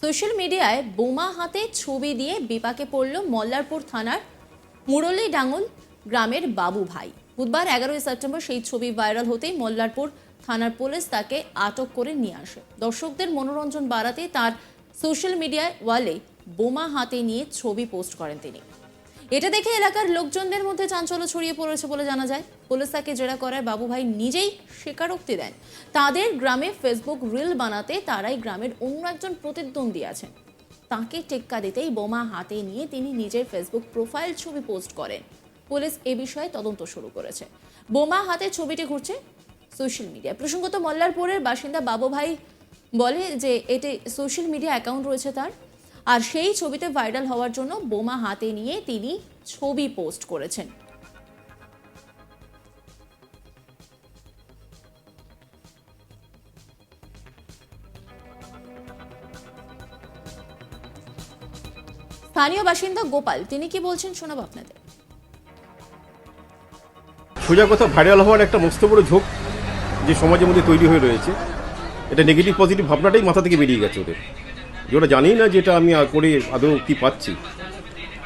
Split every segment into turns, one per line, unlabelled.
Social মিডিয়ায় বোমা হাতে ছবি দিয়ে বিপাকে পড়ল মল্লারপুর থানার মুরলীডাঙ্গল গ্রামের বাবু ভাই। বুধবার 11 সেপ্টেম্বর সেই ছবি ভাইরাল হতেই মল্লারপুর থানার পুলিশ তাকে আটক করে নিয়ে আসে। দর্শকদের মনোরঞ্জন বাড়াতে তার সোশ্যাল মিডিয়ায় ওয়ালে বোমা হাতে নিয়ে ছবি পোস্ট করেন তিনি। এটা দেখে এলাকার লোকজনদের মধ্যে চাঞ্চল্য ছড়িয়ে পড়েছে বলে জানা যায়। পুলিশ তাকে জেরা করায় বাবু ভাই নিজেই স্বীকারোক্তি দেন তাদের গ্রামে ফেসবুক রিল বানাতে তারাই গ্রামের অন্য একজন প্রতিদ্বন্দ্বী আছেন। তাকে টেক্কা দিতেই বোমা হাতে নিয়ে তিনি নিজের ফেসবুক প্রোফাইল ছবি পোস্ট করেন। পুলিশ এ বিষয়ে তদন্ত শুরু করেছে। বোমা হাতে ছবিটি ঘুরছে সোশ্যাল মিডিয়ায়। প্রসঙ্গত মল্লারপুরের বাসিন্দা বাবু ভাই বলে যে এটি সোশ্যাল মিডিয়া অ্যাকাউন্ট রয়েছে তার, আর সেই ছবিতে ভাইরাল হওয়ার জন্য বোমা হাতে নিয়ে তিনি ছবি পোস্ট করেছেন। স্থানীয় বাসিন্দা গোপাল তিনি কি বলছেন শোনাবো আপনাদের।
সোজা কথা, ভাইরাল হওয়ার একটা মস্ত বড় ঝোঁক যে সমাজের মধ্যে তৈরি হয়ে রয়েছে, এটা নেগেটিভ পজিটিভ ভাবনাটাই মাথা থেকে বেরিয়ে গেছে ওদের। যে ওরা জানেই না যে এটা আমি করে আদৌ কি পাচ্ছি।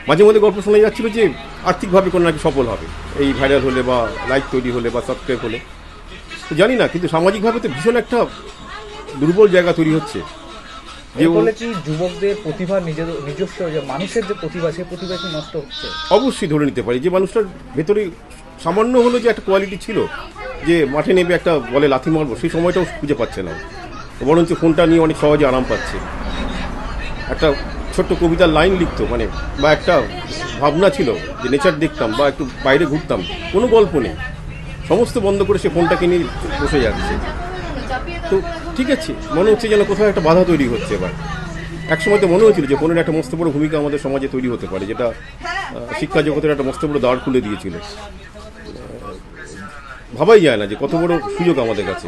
মাঝে মধ্যে গল্প শোনা যাচ্ছিল যে আর্থিকভাবে কোনো নাকি সফল হবে এই ভাইরাল হলে বা লাইক তৈরি হলে বা সাবস্ক্রাইব হলে, তো জানি না, কিন্তু সামাজিকভাবে তো ভীষণ একটা দুর্বল জায়গা তৈরি হচ্ছে।
যে বলেছি যুবকদের প্রতিভা নিজস্ব যে মানুষের যে প্রতিভা, সেই প্রতিভা কি নষ্ট হচ্ছে?
অবশ্যই ধরে নিতে পারি যে মানুষটার ভেতরে সামান্য হলো যে একটা কোয়ালিটি ছিল, যে মাঠে নেবে একটা বলে লাথি মারবো, সেই সময়টাও খুঁজে পাচ্ছে না। বরঞ্চ ফোনটা নিয়ে অনেক সহজে আরাম পাচ্ছে। একটা ছোট্ট কবিতার লাইন লিখতো মানে, বা একটা ভাবনা ছিল যে নেচার দেখতাম বা একটু বাইরে ঘুরতাম, কোনো গল্প নেই, সমস্ত বন্ধ করে সে ফোনটাকে নিয়ে বসে যাচ্ছে। তো ঠিক আছে, মনে হচ্ছে যেন কোথাও একটা বাধা তৈরি হচ্ছে। এবার একসময় তো মনে হয়েছিল যে ফোনের একটা মস্ত বড় ভূমিকা আমাদের সমাজে তৈরি হতে পারে, যেটা শিক্ষা জগতের একটা মস্ত বড় দ্বার খুলে দিয়েছিল। ভাবাই যায় না যে কত বড় সুযোগ আমাদের কাছে।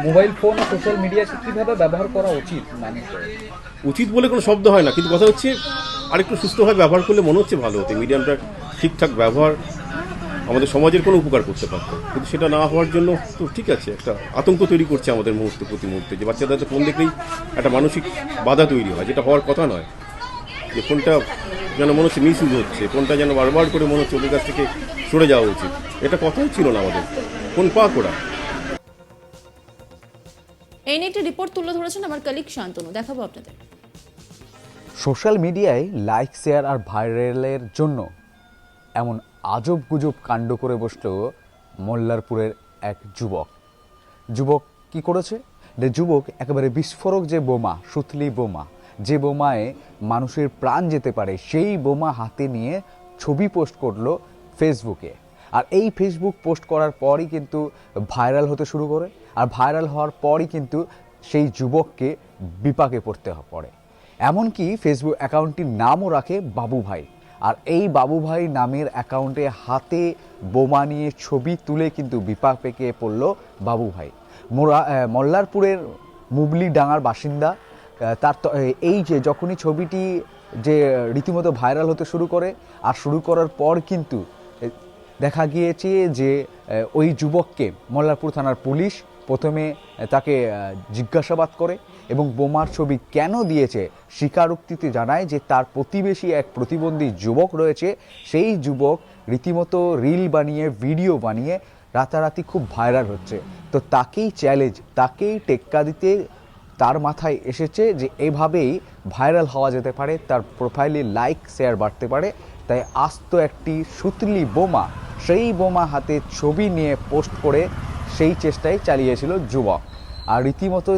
মোবাইল ফোন ও সোশ্যাল মিডিয়াকে কিভাবে ব্যবহার করা উচিত?
উচিত বলে কোনো শব্দ হয় না, কিন্তু কথা হচ্ছে আরেকটু সুস্থভাবে ব্যবহার করলে মনে হচ্ছে ভালো হতো। মিডিয়ামটা ঠিকঠাক ব্যবহার আমাদের সমাজের কোনো উপকার করতে পারতো, কিন্তু সেটা না হওয়ার জন্য তো ঠিক আছে একটা আতঙ্ক তৈরি করছে আমাদের মুহূর্তে প্রতি মুহূর্তে। যে বাচ্চাদের ফোন দেখলেই একটা মানসিক বাধা তৈরি হয়, যেটা হওয়ার কথা নয়। যে ফোনটা যেন মনে হচ্ছে মিস ইউজ হচ্ছে, ফোনটা যেন বারবার করে মনে হচ্ছে ওদের কাছ থেকে সরে যাওয়া উচিত। এটা কথাই ছিল না আমাদের, ফোন পাক ওরা।
এই নিয়ে একটি রিপোর্ট তুলে ধরেছেন আমার কলিগ শান্তনু, দেখাবো আপনাদের।
সোশ্যাল মিডিয়ায় লাইক, শেয়ার আর ভাইরালের জন্য এমন আজব গুজব কাণ্ড করে বসল মল্লারপুরের এক যুবক কি করেছে? যুবক একেবারে বিস্ফোরক যে বোমা, সুতলি বোমা, যে বোমায় মানুষের প্রাণ যেতে পারে, সেই বোমা হাতে নিয়ে ছবি পোস্ট করলো ফেসবুকে। আর এই ফেসবুক পোস্ট করার পরই কিন্তু ভাইরাল হতে শুরু করে। আর ভাইরাল হওয়ার পরই কিন্তু সেই যুবককে বিপাকে পড়তে পড়ে। এমনকি ফেসবুক অ্যাকাউন্টটির নামও রাখে বাবু ভাই। আর এই বাবু ভাই নামের অ্যাকাউন্টে হাতে বোমা নিয়ে ছবি তুলে কিন্তু বিপাকে পড়ল বাবু ভাই। মল্লারপুরের মুবলিডাঙ্গার বাসিন্দা। তার এই যে যখনই ছবিটি যে রীতিমতো ভাইরাল হতে শুরু করে, আর শুরু করার পর কিন্তু দেখা গিয়েছে যে ওই যুবককে মল্লারপুর থানার পুলিশ প্রথমে তাকে জিজ্ঞাসাবাদ করে এবং বোমার ছবি কেন দিয়েছে স্বীকারোক্তিতে জানায় যে তার প্রতিবেশী এক প্রতিবন্ধী যুবক রয়েছে। সেই যুবক রীতিমতো রিল বানিয়ে, ভিডিও বানিয়ে রাতারাতি খুব ভাইরাল হচ্ছে। তো তাকেই চ্যালেঞ্জ, তাকেই টেক্কা দিতে তার মাথায় এসেছে যে এভাবেই ভাইরাল হওয়া যেতে পারে, তার প্রোফাইলে লাইক শেয়ার বাড়তে পারে। তাই আস্ত একটি সুতলি বোমা, সেই বোমা হাতে ছবি নিয়ে পোস্ট করে সেই চেষ্টাই চালিয়েছিল যুবক। আর রীতিমতো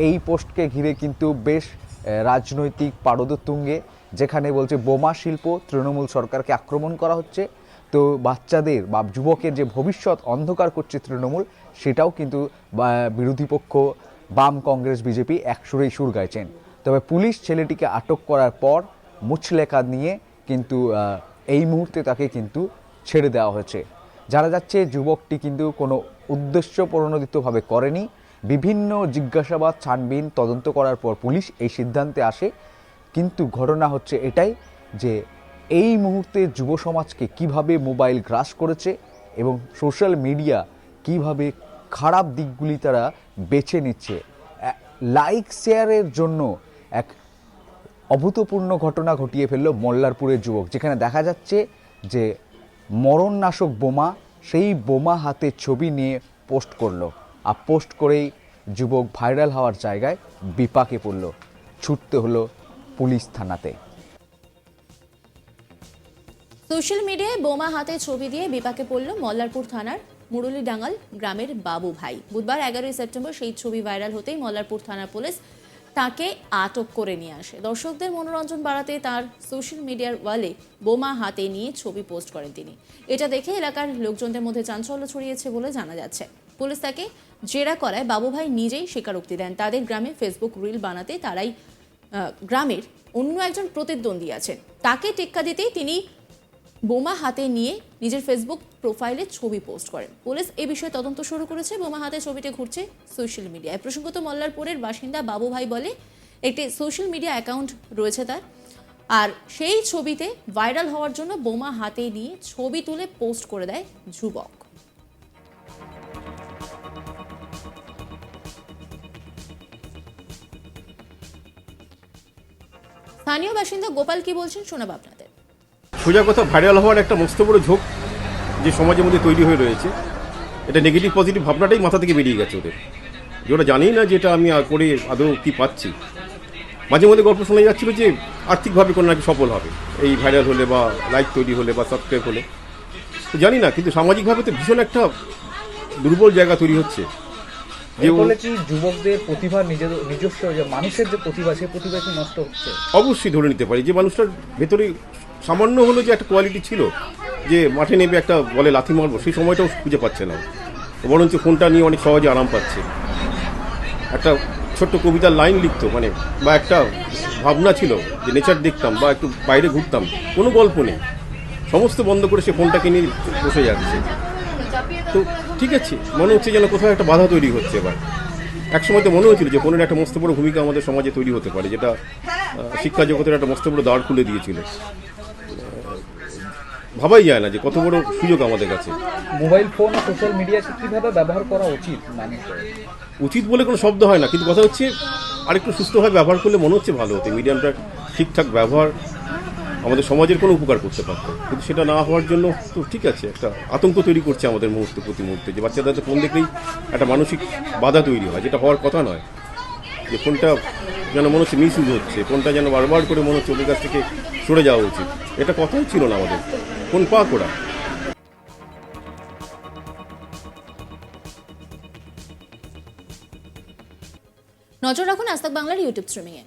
এই পোস্টকে ঘিরে কিন্তু বেশ রাজনৈতিক পারদ তুঙ্গে, যেখানে বলছে বোমা শিল্প, তৃণমূল সরকারকে আক্রমণ করা হচ্ছে। তো বাচ্চাদের বা যুবকের যে ভবিষ্যৎ অন্ধকার করছে তৃণমূল, সেটাও কিন্তু বিরোধী পক্ষ বাম, কংগ্রেস, বিজেপি একসুরেই সুর গাইছেন। তবে পুলিশ ছেলেটিকে আটক করার পর মুচলেখা নিয়ে কিন্তু এই মুহূর্তে তাকে কিন্তু ছেড়ে দেওয়া হয়েছে। জানা যাচ্ছে যুবকটি কিন্তু কোনো উদ্দেশ্য প্রণোদিতভাবে করেনি। বিভিন্ন জিজ্ঞাসাবাদ, ছানবিন, তদন্ত করার পর পুলিশ এই সিদ্ধান্তে আসে। কিন্তু ঘটনা হচ্ছে এটাই যে এই মুহূর্তে যুব সমাজকে কীভাবে মোবাইল গ্রাস করেছে এবং সোশ্যাল মিডিয়া কীভাবে খারাপ দিকগুলি তারা বেছে নিচ্ছে। লাইক শেয়ারের জন্য এক অভূতপূর্ণ ঘটনা ঘটিয়ে ফেলল মল্লারপুরের যুবক, যেখানে দেখা যাচ্ছে যে মরণনাশক বোমা, সেই বোমা হাতে ছবি নিয়ে পোস্ট করলো, আর পোস্ট করেই যুবক ভাইরাল হওয়ার জায়গায় বিপাকে পড়ল, ছুটতে হলো পুলিশ থানাতে।
সোশ্যাল মিডিয়ায় বোমা হাতে ছবি দিয়ে বিপাকে পড়ল মল্লারপুর থানার মুরলীডাঙ্গাল গ্রামের বাবু ভাই। বুধবার 11 সেপ্টেম্বর সেই ছবি ভাইরাল হতেই মল্লারপুর থানার পুলিশ তাকে আটক করে নিয়ে আসে। দর্শকদের মনোরঞ্জন বাড়াতে তার সোশ্যাল মিডিয়ার ওয়ালে বোমা হাতে নিয়ে ছবি পোস্ট করেন তিনি। এটা দেখে এলাকার লোকজনদের মধ্যে চাঞ্চল্য ছড়িয়েছে বলে জানা যাচ্ছে। পুলিশ তাকে জেরা করায় বাবু ভাই নিজেই স্বীকারোক্তি দেন, তাদের গ্রামে ফেসবুক রিল বানাতে তারাই গ্রামের অন্য একজন প্রতিদ্বন্দ্বী আছেন, তাকে টেক্কা দিতেই তিনি বোমা হাতে নিয়ে নিজের ফেসবুক প্রোফাইলে ছবি পোস্ট করেন। পুলিশ এই বিষয়ে তদন্ত শুরু করেছে। বোমা হাতে ছবিটি ঘুরছে সোশ্যাল মিডিয়ায়। প্রসঙ্গত মল্লারপুরের বাসিন্দা বাবু ভাই বলে একটি সোশ্যাল মিডিয়া অ্যাকাউন্ট রয়েছে তার, আর সেই ছবিতে ভাইরাল হওয়ার জন্য বোমা হাতে নিয়ে ছবি তুলে পোস্ট করে দেয় যুবক। স্থানীয় বাসিন্দা গোপাল কি বলছেন শোনাব আপনাদের।
সোজা কথা, ভাইরাল হওয়ার একটা মস্ত বড় ঝোঁক যে সমাজের মধ্যে তৈরি হয়ে রয়েছে, এটা নেগেটিভ পজিটিভ ভাবনাটাই মাথা থেকে বেরিয়ে গেছে ওদের, যে ওরা জানেই না যে এটা আমি করে আদৌ কী পাচ্ছি। মাঝে মধ্যে গল্প শোনা যাচ্ছিল যে আর্থিকভাবে কোনো নাকি সফল হবে এই ভাইরাল হলে বা লাইক তৈরি হলে বা সাবস্ক্রাইব হলে, তো জানি না, কিন্তু সামাজিকভাবে তো ভীষণ একটা দুর্বল জায়গা তৈরি হচ্ছে। যে
ফলে কি যুবকদের প্রতিভা নিজস্ব যে মানুষের যে প্রতিভা, সেই প্রতিভা কি নষ্ট হচ্ছে?
অবশ্যই ধরে নিতে পারি যে মানুষটার ভেতরে সামান্য হলো যে একটা কোয়ালিটি ছিল, যে মাঠে নেবে একটা বলে লাথি মারবো, সেই সময়টাও খুঁজে পাচ্ছে না, বরঞ্চ ফোনটা নিয়ে অনেক সহজে আরাম পাচ্ছে। একটা ছোট্ট কবিতার লাইন লিখতো, মানে বা একটা ভাবনা ছিল যে নেচার দেখতাম বা একটু বাইরে ঘুরতাম, কোনো গল্প নেই, সমস্ত বন্ধ করে সে ফোনটাকে নিয়ে বসে যাচ্ছে। তো ঠিক আছে, মনে হচ্ছে যেন কোথাও একটা বাধা তৈরি হচ্ছে। এবার একসময় তো মনে হয়েছিল যে ফোনের একটা মস্ত বড় ভূমিকা আমাদের সমাজে তৈরি হতে পারে, যেটা শিক্ষা জগতের একটা মস্ত বড় দ্বার খুলে দিয়েছিল। ভাবাই যায় না যে কত বড় সুযোগ আমাদের কাছে।
মোবাইল ফোন ও সোশ্যাল মিডিয়াকে কিভাবে ব্যবহার করা উচিত মানুষের?
উচিত বলে কোনো শব্দ হয় না, কিন্তু কথা হচ্ছে আরেকটু সুস্থভাবে ব্যবহার করলে মনে হচ্ছে ভালো হতো। মিডিয়ামটা ঠিকঠাক ব্যবহার আমাদের সমাজের কোনো উপকার করতে পারতো, কিন্তু সেটা না হওয়ার জন্য তো ঠিক আছে একটা আতঙ্ক তৈরি করছে আমাদের মুহূর্তে প্রতি মুহূর্তে, যে বাচ্চাদের ফোন দেখলেই একটা মানসিক বাধা তৈরি হয়, যেটা হওয়ার কথা নয়। যে ফোনটা যেন মনে হচ্ছে মিস ইউজ হচ্ছে, ফোনটা যেন বারবার করে মনে হচ্ছে ওদের কাছ থেকে সরে যাওয়া উচিত, এটা কথাই ছিল না আমাদের। ফোন পাক ওরা।
নজর রাখুন আজ তাক বাংলার ইউটিউব স্ট্রিমিংয়ে।